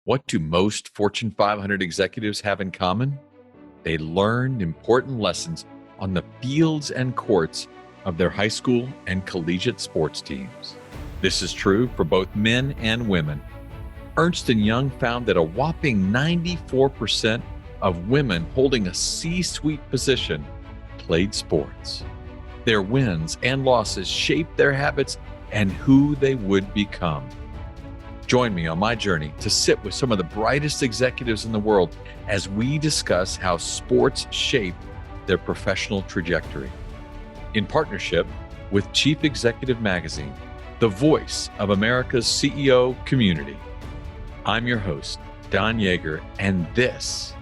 What do most Fortune 500 executives have in common? They learned important lessons on the fields and courts of their high school and collegiate sports teams. This is true for both men and women. Ernst & Young found that a whopping 94% of women holding a C-suite position played sports. Their wins and losses shaped their habits and who they would become. Join me on my journey to sit with some of the brightest executives in the world as we discuss how sports shape their professional trajectory. In partnership with Chief Executive Magazine, the voice of America's CEO community. I'm your host, Don Yeager, and this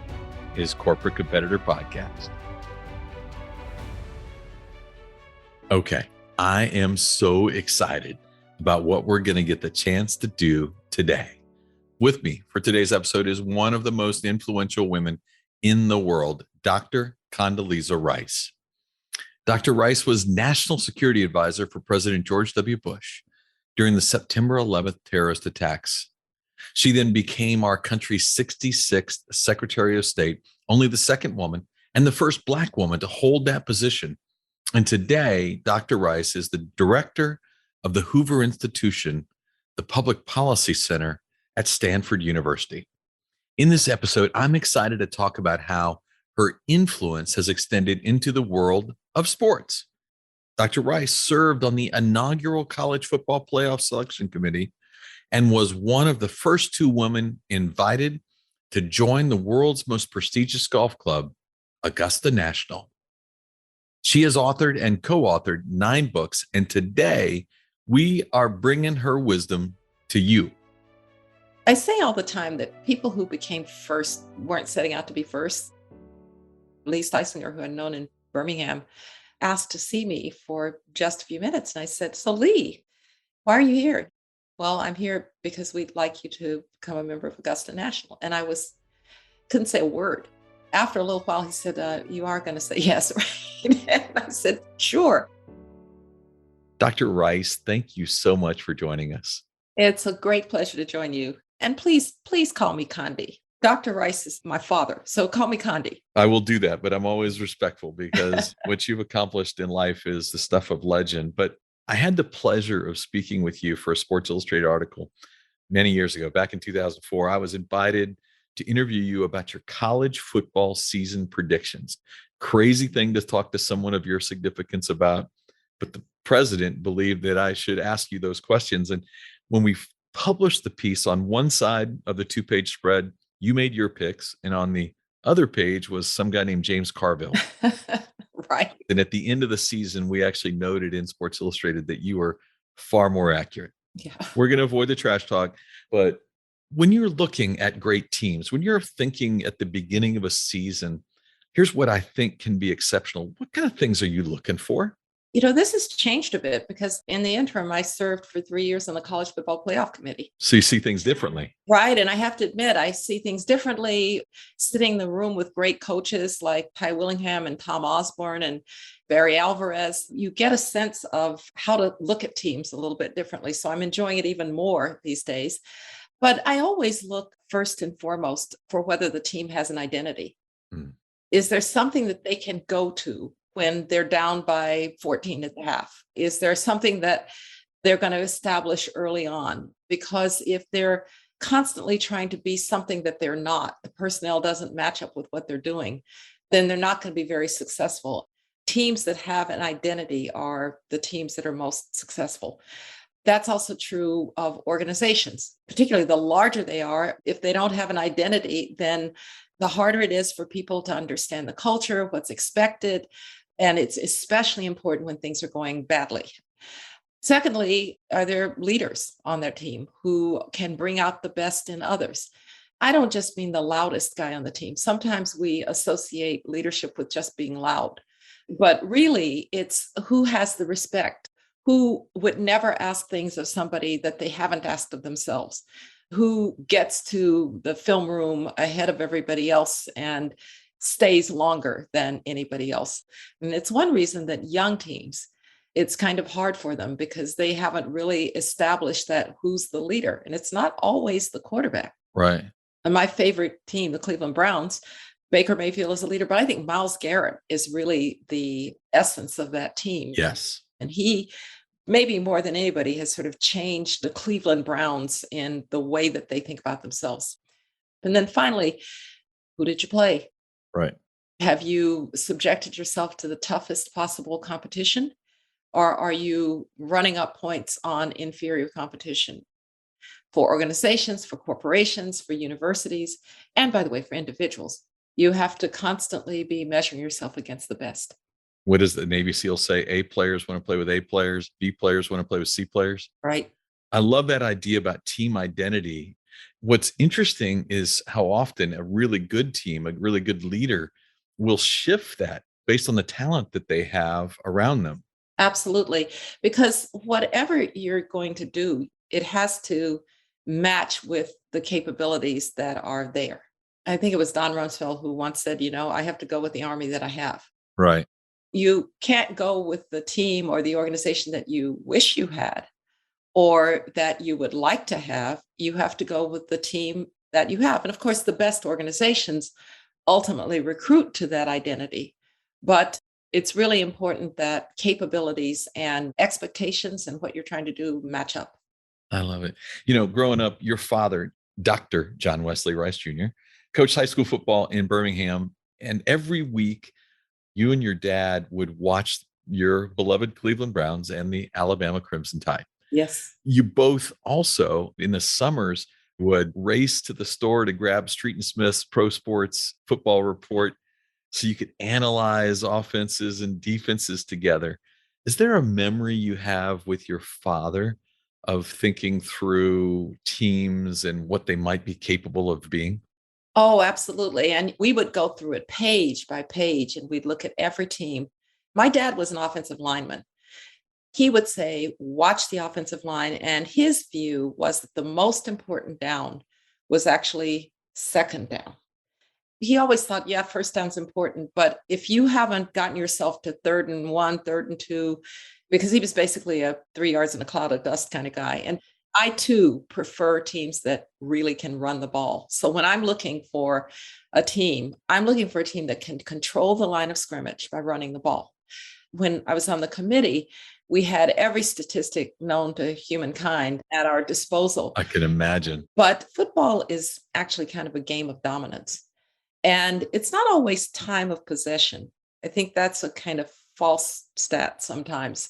is Corporate Competitor Podcast. Okay, I am so excited about what we're going to get the chance to do today. With me for today's episode is one of the most influential women in the world, Dr. Condoleezza Rice. Dr. Rice was National Security Advisor for President George W. Bush during the September 11th terrorist attacks. She then became our country's 66th Secretary of State, only the second woman and the first Black woman to hold that position. And today, Dr. Rice is the director of the Hoover Institution, the Public Policy Center at Stanford University. In this episode, I'm excited to talk about how her influence has extended into the world of sports. Dr. Rice served on the inaugural college football playoff selection committee and was one of the first two women invited to join the world's most prestigious golf club, Augusta National. She has authored and co-authored 9 books, and today we are bringing her wisdom to you. I say all the time that people who became first weren't setting out to be first. Lee Steisinger, who I'd known in Birmingham, asked to see me for just a few minutes. And I said, "So Lee, why are you here?" "Well, I'm here because we'd like you to become a member of Augusta National." And couldn't say a word. After a little while, he said, "You are going to say yes, right?" And I said, "Sure." Dr. Rice, thank you so much for joining us. It's a great pleasure to join you. And please call me Condi. Dr. Rice is my father, so call me Condi. I will do that, but I'm always respectful because what you've accomplished in life is the stuff of legend. But I had the pleasure of speaking with you for a Sports Illustrated article many years ago. Back in 2004, I was invited to interview you about your college football season predictions. Crazy thing to talk to someone of your significance about, but the president believed that I should ask you those questions. And when we published the piece, on one side of the 2-page spread, you made your picks, and on the other page was some guy named James Carville. Right. And at the end of the season, we actually noted in Sports Illustrated that you were far more accurate. Yeah. We're going to avoid the trash talk, but when you're looking at great teams, when you're thinking at the beginning of a season, here's what I think can be exceptional. What kind of things are you looking for? This has changed a bit because in the interim, I served for 3 years on the college football playoff committee. So you see things differently. Right. And I have to admit, I see things differently. Sitting in the room with great coaches like Ty Willingham and Tom Osborne and Barry Alvarez, you get a sense of how to look at teams a little bit differently. So I'm enjoying it even more these days. But I always look first and foremost for whether the team has an identity. Is there something that they can go to when they're down by 14 at the half? Is there something that they're going to establish early on? Because if they're constantly trying to be something that they're not, the personnel doesn't match up with what they're doing, then they're not going to be very successful. Teams that have an identity are the teams that are most successful. That's also true of organizations, particularly the larger they are. If they don't have an identity, then the harder it is for people to understand the culture, what's expected. And it's especially important when things are going badly. Secondly, are there leaders on their team who can bring out the best in others? I don't just mean the loudest guy on the team. Sometimes we associate leadership with just being loud, but really it's who has the respect, who would never ask things of somebody that they haven't asked of themselves, who gets to the film room ahead of everybody else and stays longer than anybody else. And it's one reason that young teams, it's kind of hard for them because they haven't really established that who's the leader. And it's not always the quarterback. Right. And my favorite team, the Cleveland Browns, Baker Mayfield is a leader, but I think Myles Garrett is really the essence of that team. Yes. And he, maybe more than anybody, has sort of changed the Cleveland Browns in the way that they think about themselves. And then finally, who did you play? Right. Have you subjected yourself to the toughest possible competition? Or are you running up points on inferior competition? For organizations, for corporations, for universities, and by the way, for individuals, you have to constantly be measuring yourself against the best. What does the Navy SEAL say? A players want to play with A players, B players want to play with C players. Right. I love that idea about team identity. What's interesting is how often a really good team, a really good leader will shift that based on the talent that they have around them. Absolutely. Because whatever you're going to do, it has to match with the capabilities that are there. I think it was Don Rumsfeld who once said, I have to go with the army that I have. Right. You can't go with the team or the organization that you wish you had or that you would like to have. You have to go with the team that you have. And of course, the best organizations ultimately recruit to that identity. But it's really important that capabilities and expectations and what you're trying to do match up. I love it. Growing up, your father, Dr. John Wesley Rice Jr., coached high school football in Birmingham. And every week, you and your dad would watch your beloved Cleveland Browns and the Alabama Crimson Tide. Yes. You both also, in the summers, would race to the store to grab Street and Smith's Pro Sports Football Report so you could analyze offenses and defenses together. Is there a memory you have with your father of thinking through teams and what they might be capable of being? Oh, absolutely. And we would go through it page by page and we'd look at every team. My dad was an offensive lineman. He would say, watch the offensive line. And his view was that the most important down was actually second down. He always thought, yeah, first down's important. But if you haven't gotten yourself to 3rd and 1, 3rd and 2, because he was basically a 3 yards in a cloud of dust kind of guy. And I too prefer teams that really can run the ball. So when I'm looking for a team, I'm looking for a team that can control the line of scrimmage by running the ball. When I was on the committee, we had every statistic known to humankind at our disposal. I can imagine. But football is actually kind of a game of dominance. And it's not always time of possession. I think that's a kind of false stat sometimes.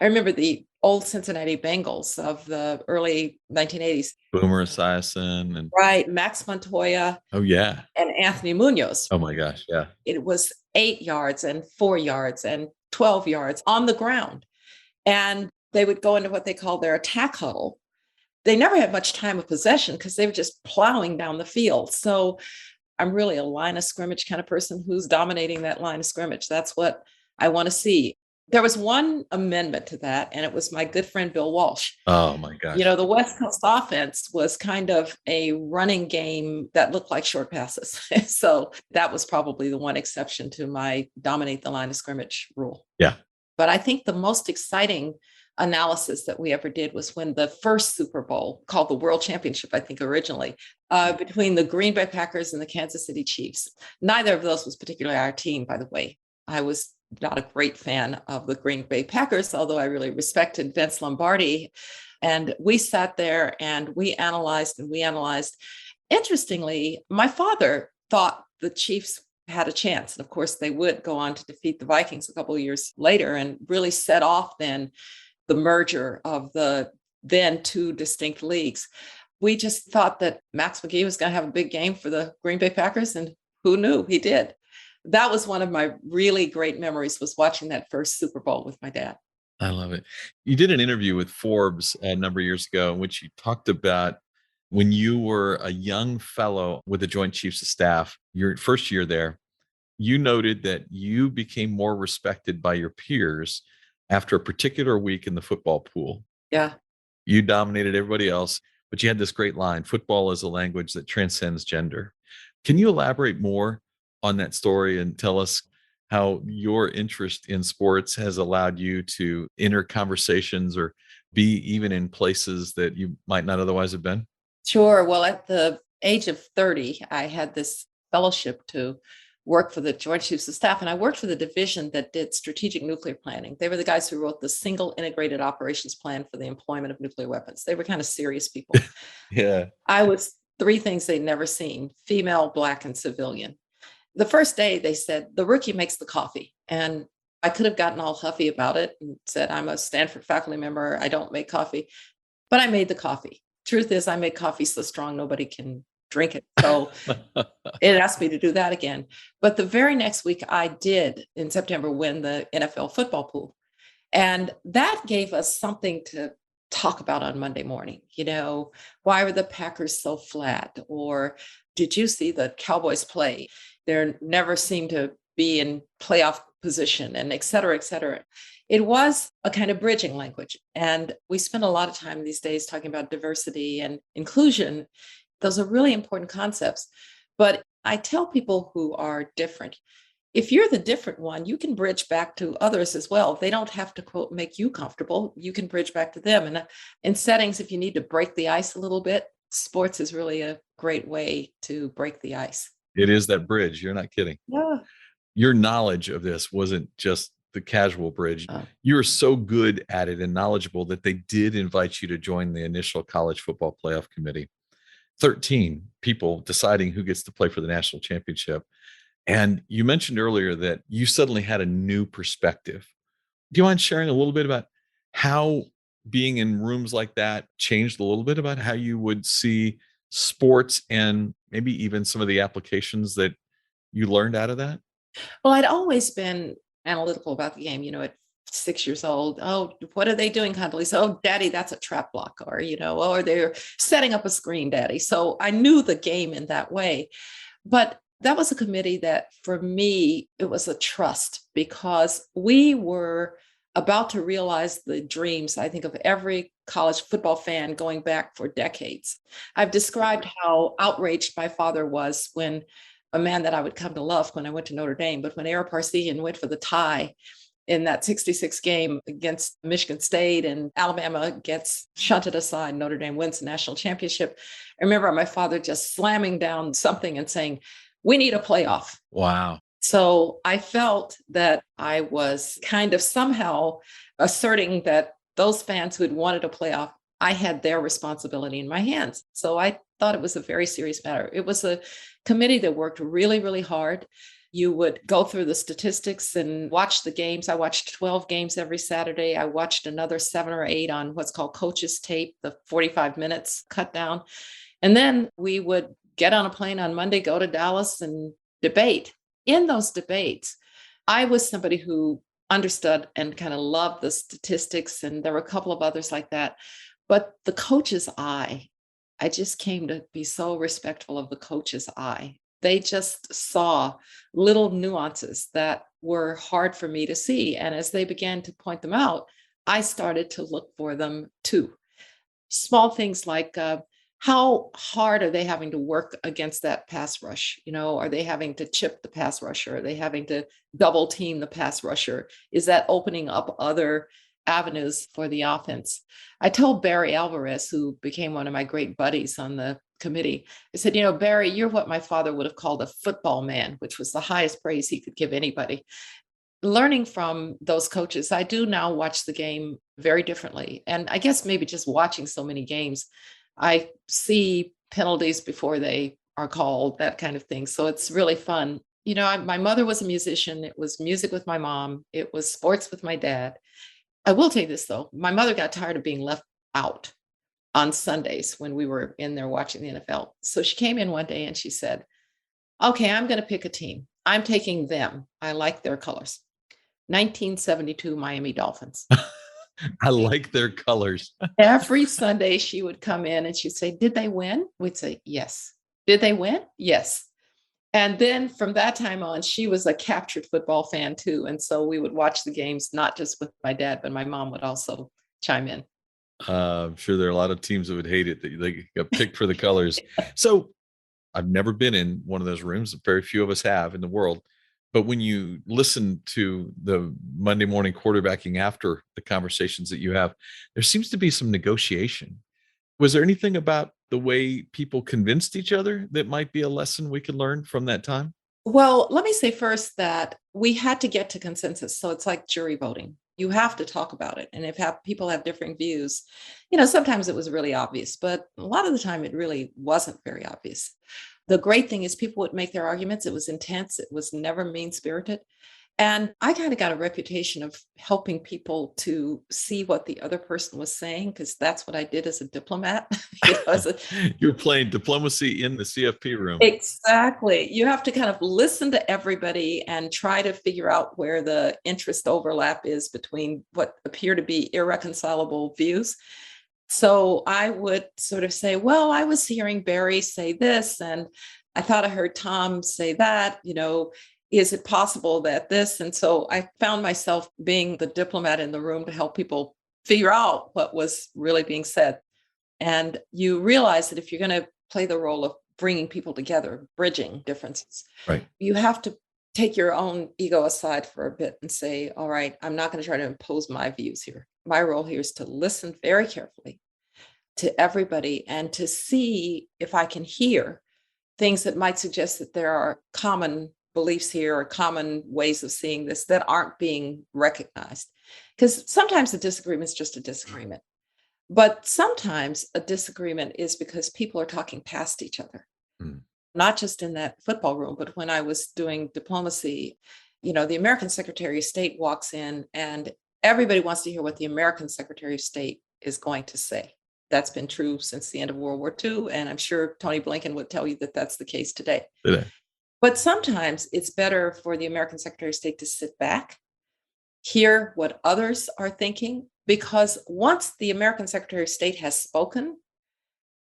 I remember the old Cincinnati Bengals of the early 1980s. Boomer Esiason and Right. Max Montoya. Oh, yeah. And Anthony Munoz. Oh, my gosh. Yeah. It was 8 yards and 4 yards and 12 yards on the ground. And they would go into what they call their attack huddle. They never had much time of possession because they were just plowing down the field. So I'm really a line of scrimmage kind of person who's dominating that line of scrimmage. That's what I want to see. There was one amendment to that, and it was my good friend Bill Walsh. Oh, my gosh. The West Coast offense was kind of a running game that looked like short passes. So that was probably the one exception to my dominate the line of scrimmage rule. Yeah. But I think the most exciting analysis that we ever did was when the first Super Bowl, called the World Championship, I think originally, between the Green Bay Packers and the Kansas City Chiefs. Neither of those was particularly our team, by the way. I was not a great fan of the Green Bay Packers, although I really respected Vince Lombardi. And we sat there and we analyzed and we analyzed. Interestingly, my father thought the Chiefs had a chance. And of course, they would go on to defeat the Vikings a couple of years later and really set off then the merger of the then two distinct leagues. We just thought that Max McGee was going to have a big game for the Green Bay Packers, and who knew? He did. That was one of my really great memories, was watching that first Super Bowl with my dad. I love it. You did an interview with Forbes a number of years ago in which you talked about when you were a young fellow with the Joint Chiefs of Staff, your first year there, you noted that you became more respected by your peers after a particular week in the football pool. Yeah. You dominated everybody else, but you had this great line: football is a language that transcends gender. Can you elaborate more on that story and tell us how your interest in sports has allowed you to enter conversations or be even in places that you might not otherwise have been? Sure. Well, at the age of 30, I had this fellowship to work for the Joint Chiefs of Staff, and I worked for the division that did strategic nuclear planning. They were the guys who wrote the single integrated operations plan for the employment of nuclear weapons. They were kind of serious people. Yeah. I was three things they'd never seen: female, Black, and civilian. The first day they said, the rookie makes the coffee. And I could have gotten all huffy about it and said, I'm a Stanford faculty member, I don't make coffee, but I made the coffee. Truth is, I make coffee so strong nobody can drink it. So it asked me to do that again. But the very next week I did, in September, win the NFL football pool. And that gave us something to talk about on Monday morning. Why were the Packers so flat? Or did you see the Cowboys play? They never seemed to be in playoff position, and et cetera, et cetera. It was a kind of bridging language. And we spend a lot of time these days talking about diversity and inclusion. Those are really important concepts. But I tell people who are different, if you're the different one, you can bridge back to others as well. They don't have to, quote, make you comfortable. You can bridge back to them. And in settings, if you need to break the ice a little bit, sports is really a great way to break the ice. It is that bridge. You're not kidding. Yeah. Your knowledge of this wasn't just the casual bridge. You were so good at it and knowledgeable that they did invite you to join the initial college football playoff committee. 13 people deciding who gets to play for the national championship. And you mentioned earlier that you suddenly had a new perspective. Do you mind sharing a little bit about how being in rooms like that changed a little bit about how you would see sports and maybe even some of the applications that you learned out of that? Well, I'd always been analytical about the game, at 6 years old. Oh, what are they doing, Condoleezza? Oh, Daddy, that's a trap block. Or, or they're setting up a screen, Daddy. So I knew the game in that way. But that was a committee that, for me, it was a trust, because we were about to realize the dreams, I think, of every college football fan going back for decades. I've described how outraged my father was when a man that I would come to love when I went to Notre Dame, but when Ara Parseghian went for the tie in that 66 game against Michigan State and Alabama gets shunted aside, Notre Dame wins the national championship. I remember my father just slamming down something and saying, we need a playoff. Wow. So I felt that I was kind of somehow asserting that those fans who had wanted a playoff, I had their responsibility in my hands. So I thought it was a very serious matter. It was a committee that worked really, really hard. You would go through the statistics and watch the games. I watched 12 games every Saturday. I watched another 7 or 8 on what's called coach's tape, the 45 minutes cut down. And then we would get on a plane on Monday, go to Dallas and debate. In those debates, I was somebody who understood and kind of loved the statistics, and there were a couple of others like that. But the coach's eye, I just came to be so respectful of the coach's eye. They just saw little nuances that were hard for me to see. And as they began to point them out, I started to look for them too. Small things like, how hard are they having to work against that pass rush? Are they having to chip the pass rusher? Are they having to double team the pass rusher? Is that opening up other avenues for the offense? I told Barry Alvarez, who became one of my great buddies on the committee, I said, Barry, you're what my father would have called a football man, which was the highest praise he could give anybody. Learning from those coaches, I do now watch the game very differently. And I guess maybe just watching so many games, I see penalties before they are called, that kind of thing. So it's really fun. My mother was a musician. It was music with my mom. It was sports with my dad. I will tell you this, though. My mother got tired of being left out on Sundays when we were in there watching the NFL. So she came in one day and she said, okay, I'm going to pick a team. I'm taking them. I like their colors. 1972 Miami Dolphins. I like their colors. Every Sunday she would come in and she'd say, did they win? We'd say, yes. Did they win? Yes. And then from that time on, she was a captured football fan too. And so we would watch the games, not just with my dad, but my mom would also chime in. I'm sure there are a lot of teams that would hate it that they got picked for the colors. So I've never been in one of those rooms. Very few of us have in the world. But when you listen to the Monday morning quarterbacking after the conversations that you have, there seems to be some negotiation. Was there anything about the way people convinced each other that might be a lesson we could learn from that time? Well, let me say first that we had to get to consensus. So it's like jury voting. You have to talk about it. And if people have differing views, sometimes it was really obvious, but a lot of the time it really wasn't very obvious. The great thing is people would make their arguments. It was intense. It was never mean spirited. And I kind of got a reputation of helping people to see what the other person was saying, because that's what I did as a diplomat. As a You're playing diplomacy in the CFP room. Exactly. You have to kind of listen to everybody and try to figure out where the interest overlap is between what appear to be irreconcilable views. So I would sort of say, well, I was hearing Barry say this, and I thought I heard Tom say that, is it possible that this? And so I found myself being the diplomat in the room to help people figure out what was really being said. And you realize that if you're going to play the role of bringing people together, bridging differences, Right. you have to take your own ego aside for a bit and say, all right, I'm not going to try to impose my views here. My role here is to listen very carefully to everybody and to see if I can hear things that might suggest that there are common beliefs here or common ways of seeing this that aren't being recognized. Because sometimes a disagreement is just a disagreement. But sometimes a disagreement is because people are talking past each other, not just in that football room, but when I was doing diplomacy, the American Secretary of State walks in and everybody wants to hear what the American Secretary of State is going to say. That's been true since the end of World War II. And I'm sure Tony Blinken would tell you that that's the case today. But sometimes it's better for the American Secretary of State to sit back, hear what others are thinking, because once the American Secretary of State has spoken,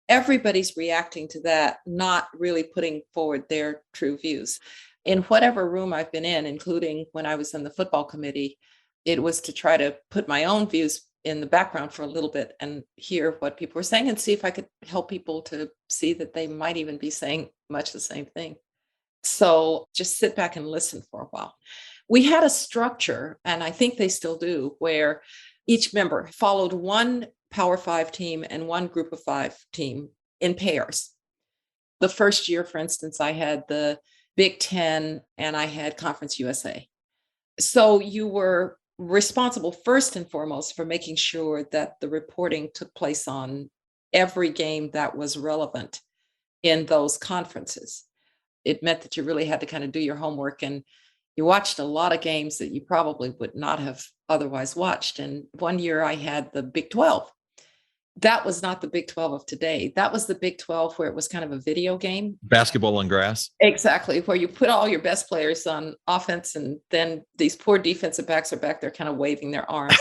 everybody's reacting to that, not really putting forward their true views. In whatever room I've been in, including when I was in the football committee, it was to try to put my own views in the background for a little bit and hear what people were saying and see if I could help people to see that they might even be saying much the same thing. So just sit back and listen for a while. We had a structure, and I think they still do, where each member followed one Power Five team and one Group of Five team in pairs. The first year, for instance, I had the Big Ten and I had Conference USA. So you were responsible first and foremost for making sure that the reporting took place on every game that was relevant in those conferences. It meant that you really had to kind of do your homework, and you watched a lot of games that you probably would not have otherwise watched. And one year I had the Big 12. That was not the Big 12 of today. That was the Big 12 where it was kind of a video game. Basketball on grass. Exactly, where you put all your best players on offense, and then these poor defensive backs are back there kind of waving their arms.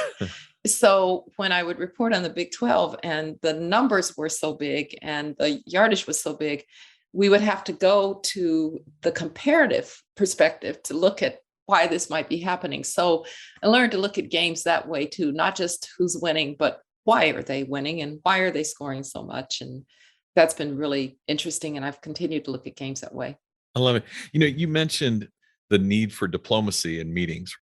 So when I would report on the Big 12 and the numbers were so big and the yardage was so big, we would have to go to the comparative perspective to look at why this might be happening. So I learned to look at games that way too, not just who's winning, but why are they winning and why are they scoring so much? And that's been really interesting. And I've continued to look at games that way. I love it. You mentioned the need for diplomacy in meetings.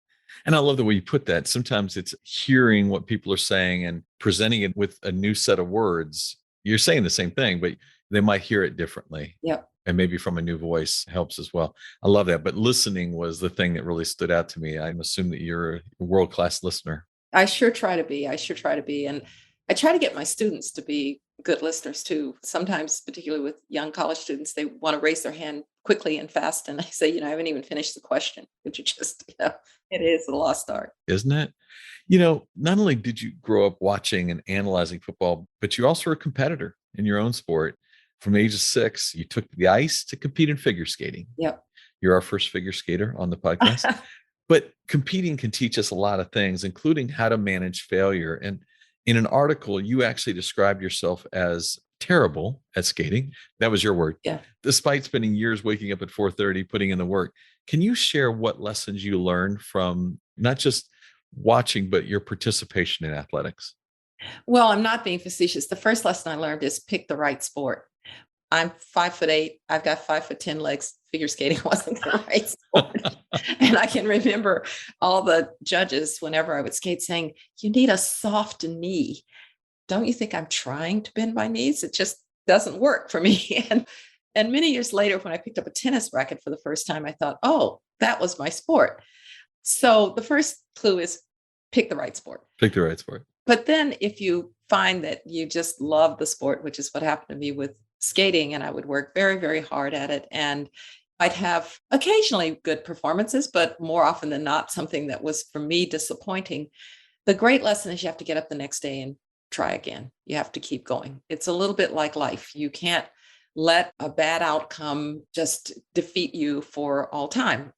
And I love the way you put that. Sometimes it's hearing what people are saying and presenting it with a new set of words. You're saying the same thing, but they might hear it differently. Yep. And maybe from a new voice helps as well. I love that. But listening was the thing that really stood out to me. I assume that you're a world-class listener. I sure try to be. And I try to get my students to be good listeners too. Sometimes, particularly with young college students, they want to raise their hand quickly and fast. And I say, I haven't even finished the question. Could you just, it is a lost art. Isn't it? Not only did you grow up watching and analyzing football, but you also were a competitor in your own sport. From the age of 6, you took to the ice to compete in figure skating. Yep. You're our first figure skater on the podcast. But competing can teach us a lot of things, including how to manage failure. And in an article, you actually described yourself as terrible at skating. That was your word. Yeah. Despite spending years waking up at 4:30, putting in the work. Can you share what lessons you learned from not just watching, but your participation in athletics? Well, I'm not being facetious. The first lesson I learned is pick the right sport. I'm 5'8". I've got 5'10" legs. Figure skating wasn't the right sport. And I can remember all the judges, whenever I would skate, saying, "You need a soft knee. Don't you think I'm trying to bend my knees? doesn't work for me. And many years later, when I picked up a tennis racket for the first time, I thought, oh, that was my sport. So the first clue is pick the right sport. Pick the right sport. But then if you find that you just love the sport, which is what happened to me with skating, and I would work very, very hard at it. And I'd have occasionally good performances, but more often than not, something that was for me disappointing. The great lesson is you have to get up the next day and try again. You have to keep going. It's a little bit like life. You can't let a bad outcome just defeat you for all time.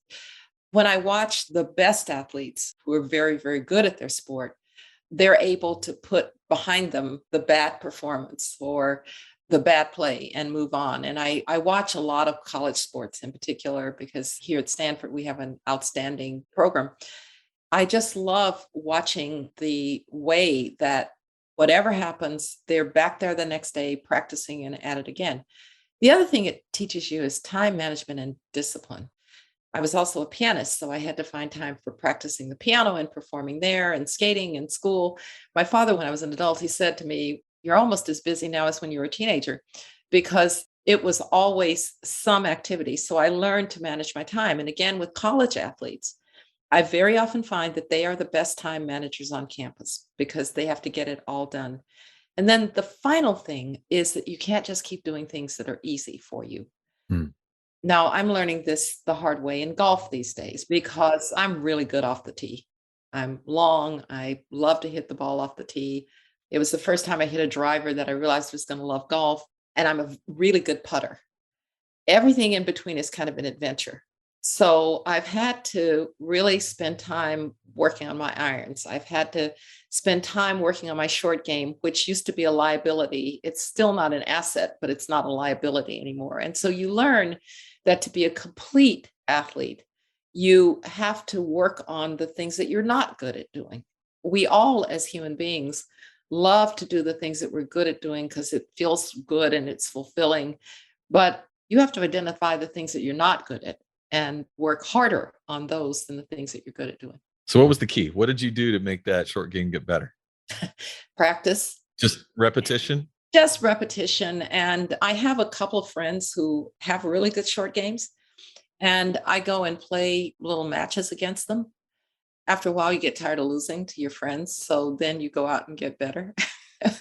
When I watch the best athletes who are very, very good at their sport, they're able to put behind them the bad performance or the bad play and move on. And I watch a lot of college sports in particular, because here at Stanford, we have an outstanding program. I just love watching the way that whatever happens, they're back there the next day practicing and at it again. The other thing it teaches you is time management and discipline. I was also a pianist, so I had to find time for practicing the piano and performing there and skating and school. My father, when I was an adult, he said to me, "You're almost as busy now as when you were a teenager," because it was always some activity. So I learned to manage my time. And again, with college athletes, I very often find that they are the best time managers on campus because they have to get it all done. And then the final thing is that you can't just keep doing things that are easy for you. Hmm. Now, I'm learning this the hard way in golf these days because I'm really good off the tee. I'm long. I love to hit the ball off the tee. It was the first time I hit a driver that I realized I was going to love golf. And I'm a really good putter. Everything in between is kind of an adventure. So I've had to really spend time working on my irons. I've had to spend time working on my short game, which used to be a liability. It's still not an asset, but it's not a liability anymore. And so you learn that to be a complete athlete, you have to work on the things that you're not good at doing. We all, as human beings, love to do the things that we're good at doing because it feels good and it's fulfilling. But you have to identify the things that you're not good at and work harder on those than the things that you're good at doing. So what was the key? What did you do to make that short game get better? Practice. Just repetition? Just repetition. And I have a couple of friends who have really good short games, and I go and play little matches against them. After a while, you get tired of losing to your friends. So then you go out and get better.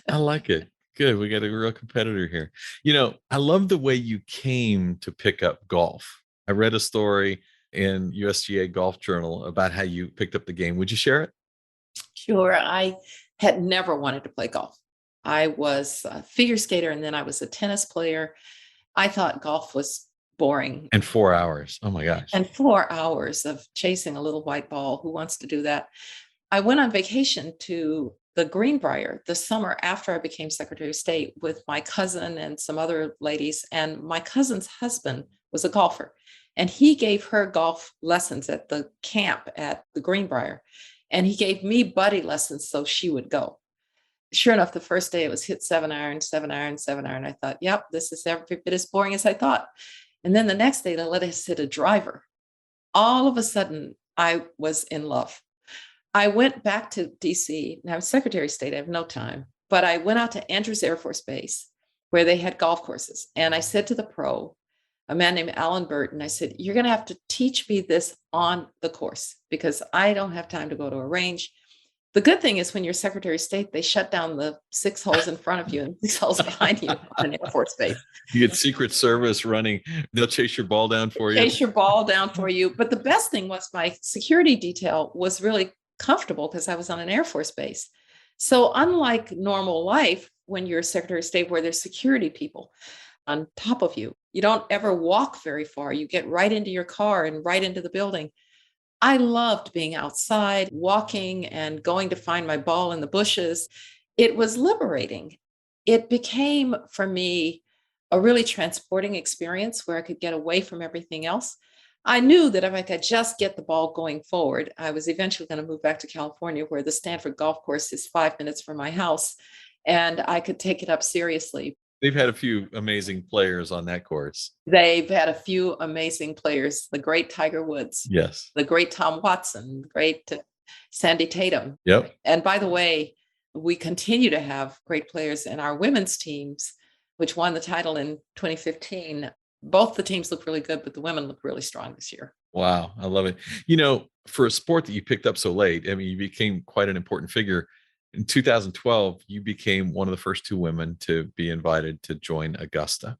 I like it. Good. We got a real competitor here. You know, I love the way you came to pick up golf. I read a story in USGA Golf Journal about how you picked up the game. Would you share it? Sure. I had never wanted to play golf. I was a figure skater and then I was a tennis player. I thought golf was boring. And 4 hours. Oh my gosh. And 4 hours of chasing a little white ball. Who wants to do that? I went on vacation to the Greenbrier the summer after I became Secretary of State with my cousin and some other ladies. And my cousin's husband was a golfer. And he gave her golf lessons at the camp at the Greenbrier. And he gave me buddy lessons so she would go. Sure enough, the first day it was hit 7 iron, 7 iron, 7 iron. I thought, yep, this is every bit as boring as I thought. And then the next day they let us hit a driver. All of a sudden, I was in love. I went back to DC. Now I'm Secretary of State. I have no time. But I went out to Andrews Air Force Base where they had golf courses. And I said to the pro, a man named Alan Burton, I said, you're going to have to teach me this on the course because I don't have time to go to a range. The good thing is when you're Secretary of State, they shut down the 6 holes in front of you and 6 holes behind you on an Air Force base. You get Secret Service running. They'll chase your ball down for you. Chase your ball down for you. But the best thing was my security detail was really comfortable because I was on an Air Force base. So unlike normal life, when you're Secretary of State where there's security people on top of you, you don't ever walk very far. You get right into your car and right into the building. I loved being outside, walking and going to find my ball in the bushes. It was liberating. It became, for me, a really transporting experience where I could get away from everything else. I knew that if I could just get the ball going forward, I was eventually going to move back to California, where the Stanford Golf Course is 5 minutes from my house, and I could take it up seriously. They've had a few amazing players on that course. They've had a few amazing players, the great Tiger Woods, Yes. the great Tom Watson, the great Sandy Tatum. Yep. And by the way, we continue to have great players in our women's teams. which won the title in 2015. Both the teams look really good, but the women look really strong this year. Wow, I love it. For a sport that you picked up so late, I mean, you became quite an important figure. In 2012, you became one of the first two women to be invited to join Augusta.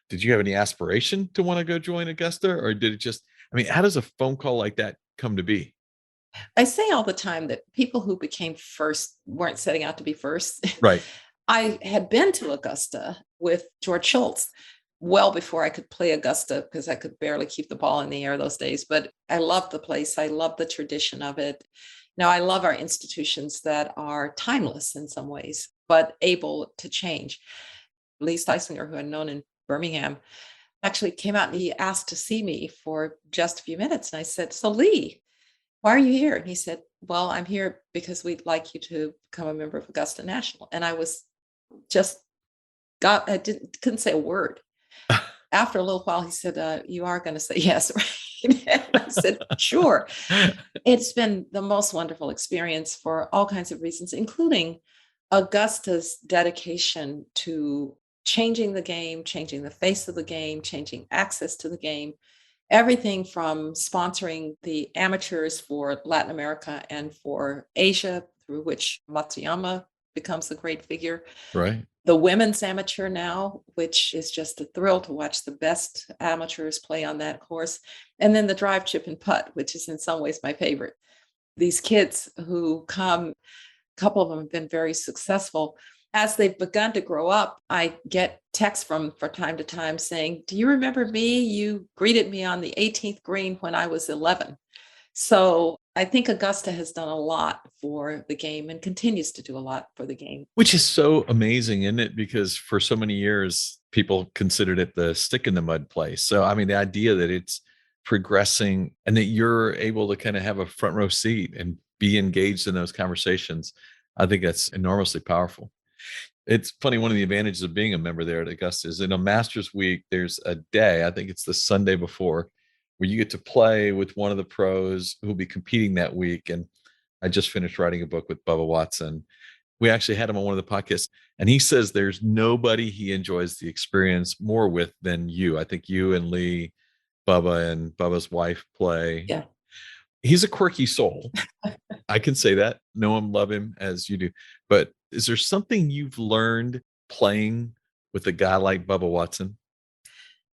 Did you have any aspiration to want to go join Augusta, or did it just, I mean, how does a phone call like that come to be? I say all the time that people who became first weren't setting out to be first. Right. I had been to Augusta with George Schultz well before I could play Augusta because I could barely keep the ball in the air those days. But I love the place. I love the tradition of it. Now, I love our institutions that are timeless in some ways, but able to change. Lee Steisinger, who I'd known in Birmingham, actually came out and he asked to see me for just a few minutes. And I said, "So, Lee, why are you here?" And he said, "Well, I'm here because we'd like you to become a member of Augusta National." And I was just I couldn't say a word. After a little while, he said, "You are going to say yes, right?" And I said, "Sure." It's been the most wonderful experience for all kinds of reasons, including Augusta's dedication to changing the game, changing the face of the game, changing access to the game. Everything from sponsoring the amateurs for Latin America and for Asia, through which Matsuyama becomes a great figure. Right. The women's amateur now, which is just a thrill to watch the best amateurs play on that course. And then the drive, chip, and putt, which is in some ways my favorite. These kids who come, a couple of them have been very successful. As they've begun to grow up, I get texts from time to time saying, "Do you remember me? You greeted me on the 18th green when I was 11." So I think Augusta has done a lot for the game and continues to do a lot for the game. Which is so amazing, isn't it? Because for so many years, people considered it the stick in the mud place. So, I mean, the idea that it's progressing and that you're able to kind of have a front row seat and be engaged in those conversations, I think that's enormously powerful. It's funny, one of the advantages of being a member there at Augusta is in a Masters week, there's a day, I think it's the Sunday before, where you get to play with one of the pros who'll be competing that week. And I just finished writing a book with Bubba Watson. We actually had him on one of the podcasts, and he says there's nobody he enjoys the experience more with than you. I think you and Lee, Bubba, and Bubba's wife play. Yeah. He's a quirky soul. I can say that. Know him, love him as you do. But is there something you've learned playing with a guy like Bubba Watson?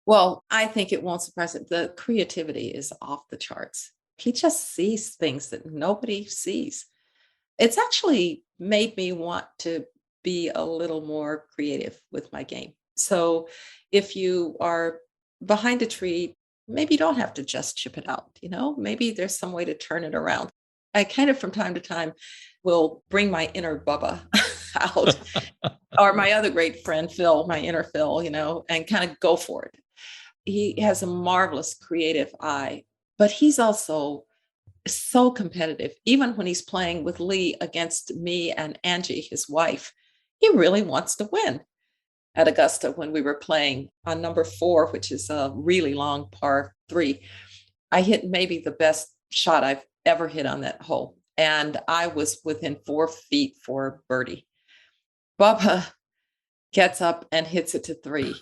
Well, I think it won't surprise it. The creativity is off the charts. He just sees things that nobody sees. It's actually made me want to be a little more creative with my game. So if you are behind a tree, maybe you don't have to just chip it out, maybe there's some way to turn it around. I kind of from time to time will bring my inner Bubba out, or my other great friend Phil, my inner Phil, and kind of go for it. He has a marvelous creative eye, but he's also so competitive. Even when he's playing with Lee against me and Angie, his wife, he really wants to win. At Augusta, when we were playing on number 4, which is a really long par 3, I hit maybe the best shot I've ever hit on that hole. And I was within 4 feet for birdie. Bubba gets up and hits it to 3.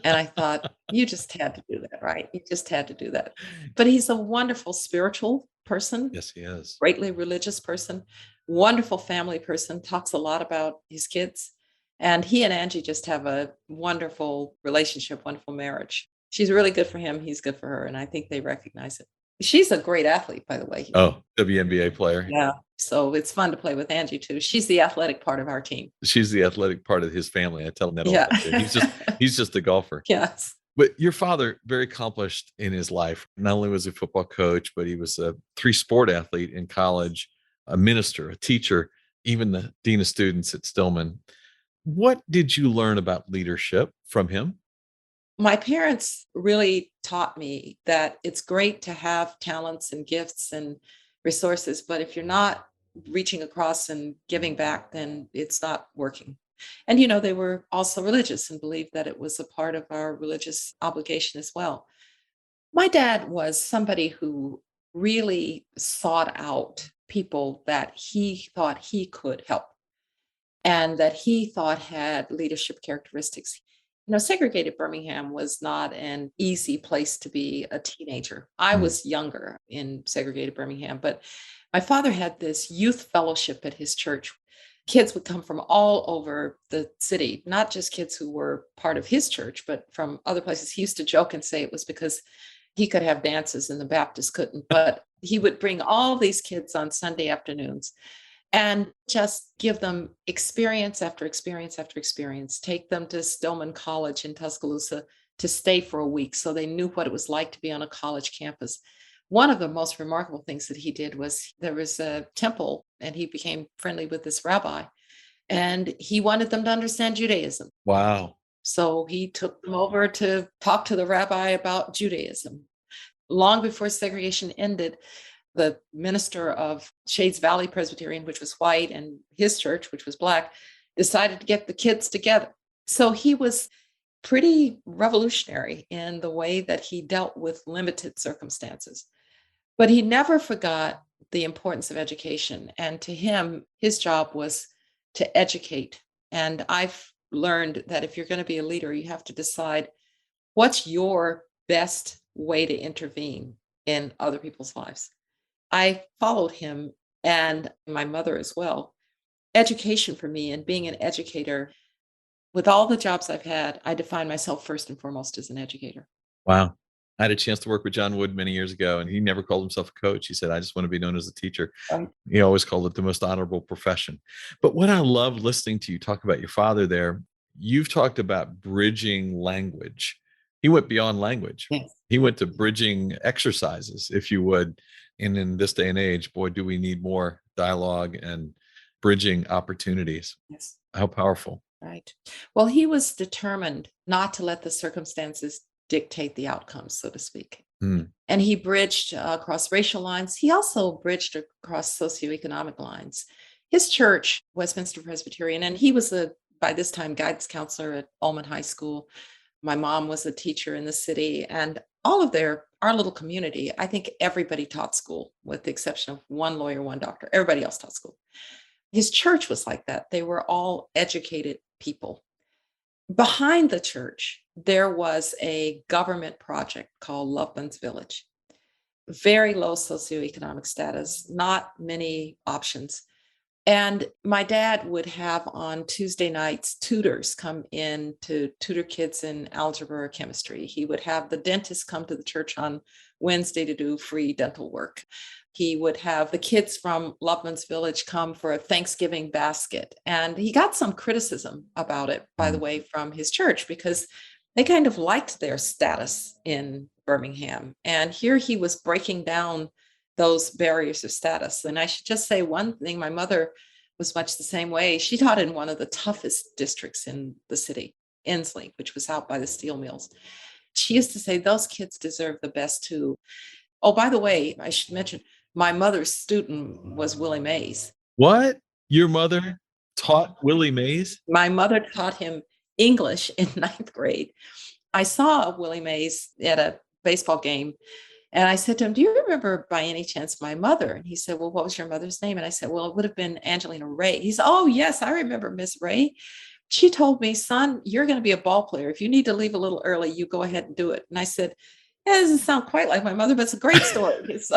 And I thought, you just had to do that, right? You just had to do that. But he's a wonderful spiritual person, Yes, he is. greatly religious person, wonderful family person, talks a lot about his kids. And he and Angie just have a wonderful relationship, wonderful marriage. She's really good for him. He's good for her. And I think they recognize it. She's a great athlete, by the way. Oh, WNBA player. Yeah. So it's fun to play with Angie too. She's the athletic part of our team. She's the athletic part of his family. I tell him that all the Yeah. time too. He's just a golfer. Yes. But your father, very accomplished in his life. Not only was he a football coach, but he was a 3-sport athlete in college, a minister, a teacher, even the dean of students at Stillman. What did you learn about leadership from him? My parents really taught me that it's great to have talents and gifts and resources, but if you're not reaching across and giving back, then it's not working. And, they were also religious and believed that it was a part of our religious obligation as well. My dad was somebody who really sought out people that he thought he could help and that he thought had leadership characteristics. Segregated Birmingham was not an easy place to be a teenager. I Mm. was younger in segregated Birmingham, but my father had this youth fellowship at his church. Kids would come from all over the city, not just kids who were part of his church, but from other places. He used to joke and say it was because he could have dances and the Baptists couldn't, but he would bring all these kids on Sunday afternoons and just give them experience after experience after experience. Take them to Stillman College in Tuscaloosa to stay for a week so they knew what it was like to be on a college campus. One of the most remarkable things that he did was there was a temple and he became friendly with this rabbi and he wanted them to understand Judaism. Wow. So he took them over to talk to the rabbi about Judaism. Long before segregation ended, the minister of Shades Valley Presbyterian, which was white, and his church, which was black, decided to get the kids together. So he was pretty revolutionary in the way that he dealt with limited circumstances. But he never forgot the importance of education. And to him, his job was to educate. And I've learned that if you're going to be a leader, you have to decide what's your best way to intervene in other people's lives. I followed him and my mother as well. Education for me and being an educator, with all the jobs I've had, I define myself first and foremost as an educator. Wow. I had a chance to work with John Wood many years ago, and he never called himself a coach. He said, I just want to be known as a teacher. Right. He always called it the most honorable profession. But what I love listening to you talk about your father there, you've talked about bridging language. He went beyond language. Yes. He went to bridging exercises, if you would. And in this day and age, boy, do we need more dialogue and bridging opportunities. Yes. How powerful. Right. Well, he was determined not to let the circumstances dictate the outcomes, so to speak. Mm. And he bridged across racial lines. He also bridged across socioeconomic lines. His church, Westminster Presbyterian, and he was by this time, guidance counselor at Ullman High School. My mom was a teacher in the city, and all of our little community, I think everybody taught school, with the exception of one lawyer, one doctor. Everybody else taught school. His church was like that. They were all educated people. Behind the church, there was a government project called Loveland's Village. Very low socioeconomic status, not many options. And my dad would have on Tuesday nights tutors come in to tutor kids in algebra or chemistry. He would have the dentist come to the church on Wednesday to do free dental work. He would have the kids from Loveland's Village come for a Thanksgiving basket. And he got some criticism about it, by the way, from his church, because they kind of liked their status in Birmingham. And here he was breaking down those barriers of status. And I should just say one thing, my mother was much the same way. She taught in one of the toughest districts in the city, Inslee, which was out by the steel mills. She used to say, those kids deserve the best too. Oh, by the way, I should mention, my mother's student was Willie Mays. What? Your mother taught Willie Mays? My mother taught him English in ninth grade. I saw Willie Mays at a baseball game. And I said to him, do you remember by any chance my mother? And he said, well, what was your mother's name? And I said, well, it would have been Angelina Ray. He said, oh, yes, I remember Miss Ray. She told me, son, you're going to be a ball player. If you need to leave a little early, you go ahead and do it. And I said, it doesn't sound quite like my mother, but it's a great story. So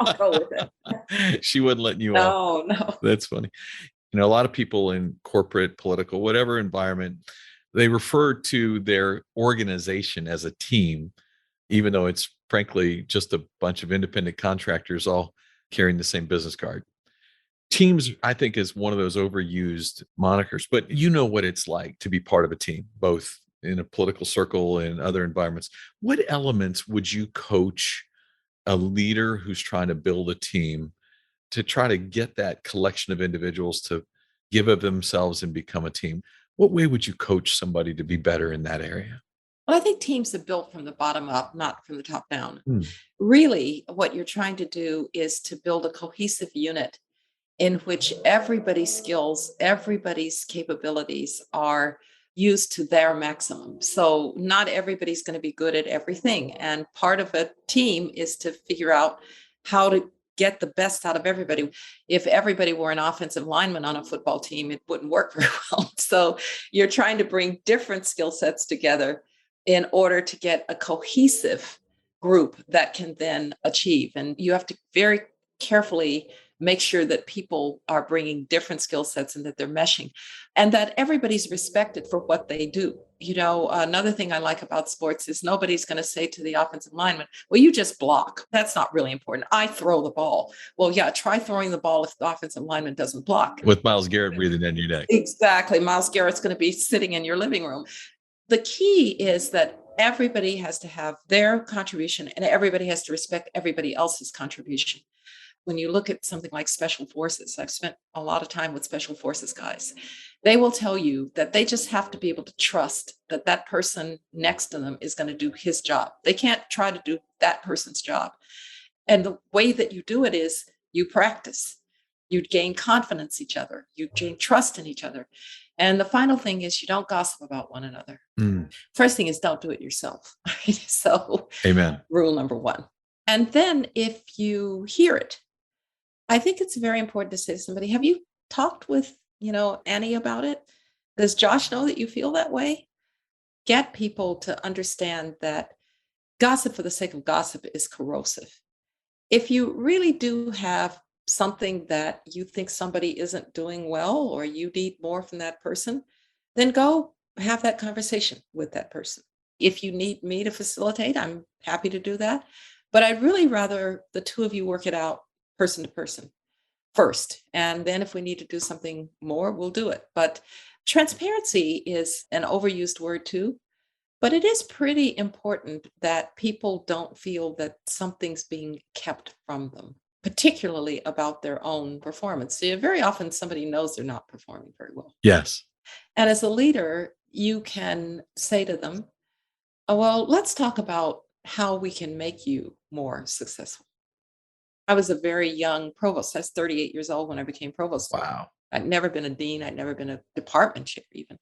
I'll go with it. She wouldn't let you off. No. That's funny. A lot of people in corporate, political, whatever environment, they refer to their organization as a team, even though it's frankly just a bunch of independent contractors all carrying the same business card. Teams, I think, is one of those overused monikers, but you know what it's like to be part of a team, both in a political circle and other environments. What elements would you coach a leader who's trying to build a team to try to get that collection of individuals to give of themselves and become a team? What way would you coach somebody to be better in that area? Well, I think teams are built from the bottom up, not from the top down. Really, what you're trying to do is to build a cohesive unit in which everybody's skills, everybody's capabilities are used to their maximum. So not everybody's going to be good at everything. And part of a team is to figure out how to get the best out of everybody. If everybody were an offensive lineman on a football team, it wouldn't work very well. So you're trying to bring different skill sets together in order to get a cohesive group that can then achieve. And you have to very carefully make sure that people are bringing different skill sets and that they're meshing and that everybody's respected for what they do. You know, another thing I like about sports is nobody's going to say to the offensive lineman, well, you just block. That's not really important. I throw the ball. Well, yeah, try throwing the ball if the offensive lineman doesn't block. With Myles Garrett breathing down your neck. Exactly. Myles Garrett's going to be sitting in your living room. The key is that everybody has to have their contribution and everybody has to respect everybody else's contribution. When you look at something like special forces, I've spent a lot of time with special forces guys. They will tell you that they just have to be able to trust that that person next to them is going to do his job. They can't try to do that person's job. And the way that you do it is you practice. You gain confidence in each other. You gain trust in each other. And the final thing is you don't gossip about one another. First thing is don't do it yourself. So, amen. Rule number one. And then if you hear it, I think it's very important to say to somebody, have you talked with, Annie about it? Does Josh know that you feel that way? Get people to understand that gossip for the sake of gossip is corrosive. If you really do have something that you think somebody isn't doing well, or you need more from that person, then go have that conversation with that person. If you need me to facilitate, I'm happy to do that. But I'd really rather the two of you work it out person to person first. And then if we need to do something more, we'll do it. But transparency is an overused word too. But it is pretty important that people don't feel that something's being kept from them, particularly about their own performance. So very often somebody knows they're not performing very well. Yes. And as a leader, you can say to them, oh, well, let's talk about how we can make you more successful. I was a very young provost. I was 38 years old when I became provost. Wow. I'd never been a dean. I'd never been a department chair even.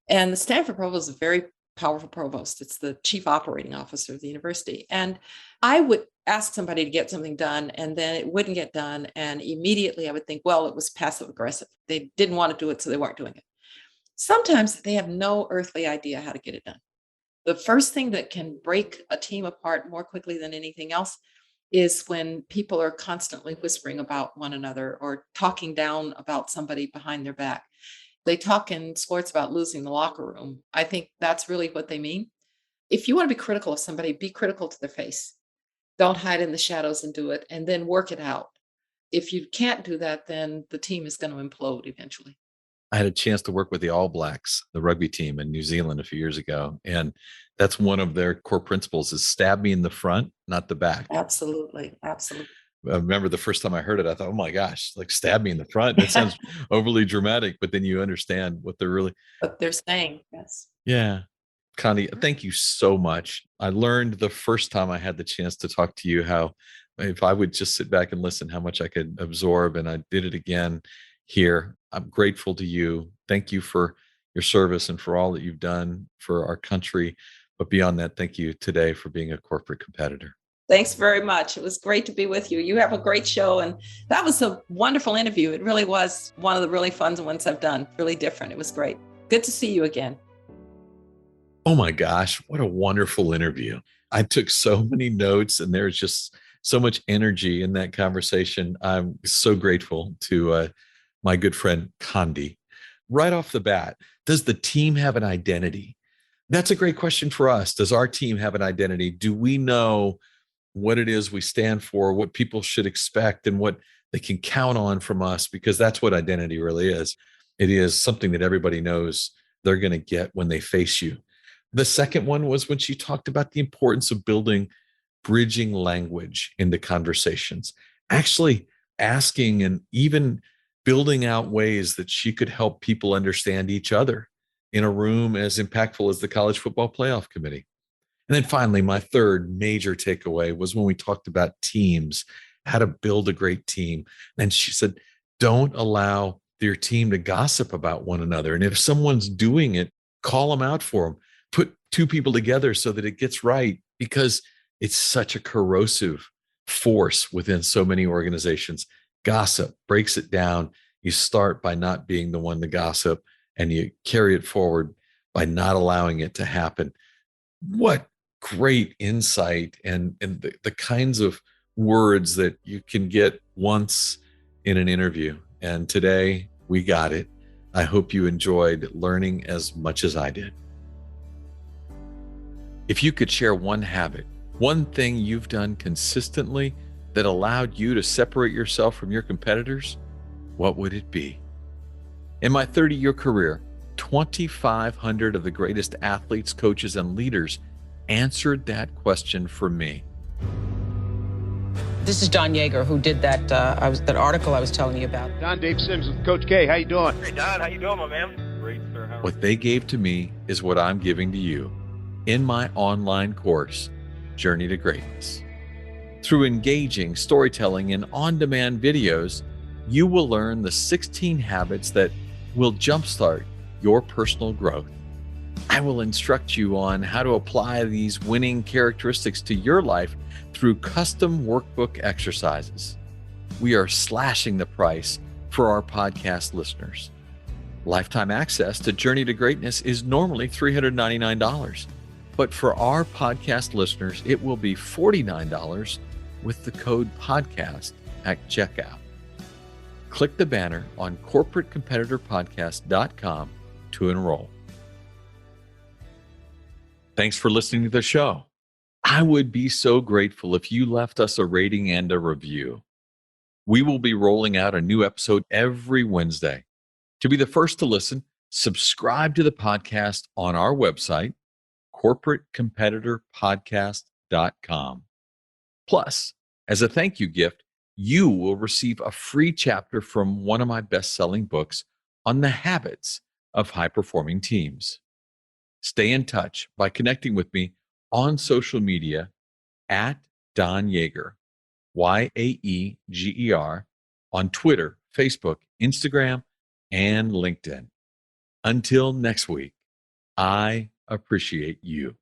And the Stanford provost is a very powerful provost. It's the chief operating officer of the university. And I would ask somebody to get something done and then it wouldn't get done. And immediately I would think, well, it was passive aggressive. They didn't want to do it, so they weren't doing it. Sometimes they have no earthly idea how to get it done. The first thing that can break a team apart more quickly than anything else is when people are constantly whispering about one another or talking down about somebody behind their back. They talk in sports about losing the locker room. I think that's really what they mean. If you want to be critical of somebody, be critical to their face. Don't hide in the shadows and do it, and then work it out. If you can't do that, then the team is going to implode eventually. I had a chance to work with the All Blacks, the rugby team in New Zealand a few years ago. And that's one of their core principles is stab me in the front, not the back. Absolutely. Absolutely. I remember the first time I heard it, I thought, oh my gosh, like stab me in the front. That sounds overly dramatic, but then you understand what they're saying. Yes. Yeah. Connie, thank you so much. I learned the first time I had the chance to talk to you how if I would just sit back and listen, how much I could absorb. And I did it again here. I'm grateful to you. Thank you for your service and for all that you've done for our country. But beyond that, thank you today for being a corporate competitor. Thanks very much. It was great to be with you. You have a great show. And that was a wonderful interview. It really was one of the really fun ones I've done. Really different. It was great. Good to see you again. Oh my gosh, what a wonderful interview. I took so many notes and there's just so much energy in that conversation. I'm so grateful to my good friend Condi. Right off the bat, does the team have an identity? That's a great question for us. Does our team have an identity? Do we know what it is we stand for, what people should expect, and what they can count on from us? Because that's what identity really is. It is something that everybody knows they're going to get when they face you. The second one was when she talked about the importance of building bridging language into conversations, actually asking and even building out ways that she could help people understand each other in a room as impactful as the College Football Playoff Committee. And then finally, my third major takeaway was when we talked about teams, how to build a great team. And she said, don't allow your team to gossip about one another. And if someone's doing it, call them out for them. Put two people together so that it gets right, because it's such a corrosive force within so many organizations. Gossip breaks it down. You start by not being the one to gossip, and you carry it forward by not allowing it to happen. What great insight, and the kinds of words that you can get once in an interview. And today we got it. I hope you enjoyed learning as much as I did. If you could share one habit, one thing you've done consistently that allowed you to separate yourself from your competitors, what would it be? In my 30-year career, 2,500 of the greatest athletes, coaches, and leaders answered that question for me. This is Don Yeager, who did that article I was telling you about. Don, Dave Sims with Coach K. How you doing? Hey, Don. How you doing, my man? Great, sir. What they gave to me is what I'm giving to you in my online course, Journey to Greatness. Through engaging storytelling and on-demand videos, you will learn the 16 habits that will jumpstart your personal growth. I will instruct you on how to apply these winning characteristics to your life through custom workbook exercises. We are slashing the price for our podcast listeners. Lifetime access to Journey to Greatness is normally $399, but for our podcast listeners, it will be $49 with the code podcast at checkout. Click the banner on corporatecompetitorpodcast.com to enroll. Thanks for listening to the show. I would be so grateful if you left us a rating and a review. We will be rolling out a new episode every Wednesday. To be the first to listen, subscribe to the podcast on our website, corporatecompetitorpodcast.com. Plus, as a thank you gift, you will receive a free chapter from one of my best-selling books on the habits of high-performing teams. Stay in touch by connecting with me on social media at Don Yeager, Yaeger, on Twitter, Facebook, Instagram, and LinkedIn. Until next week, I appreciate you.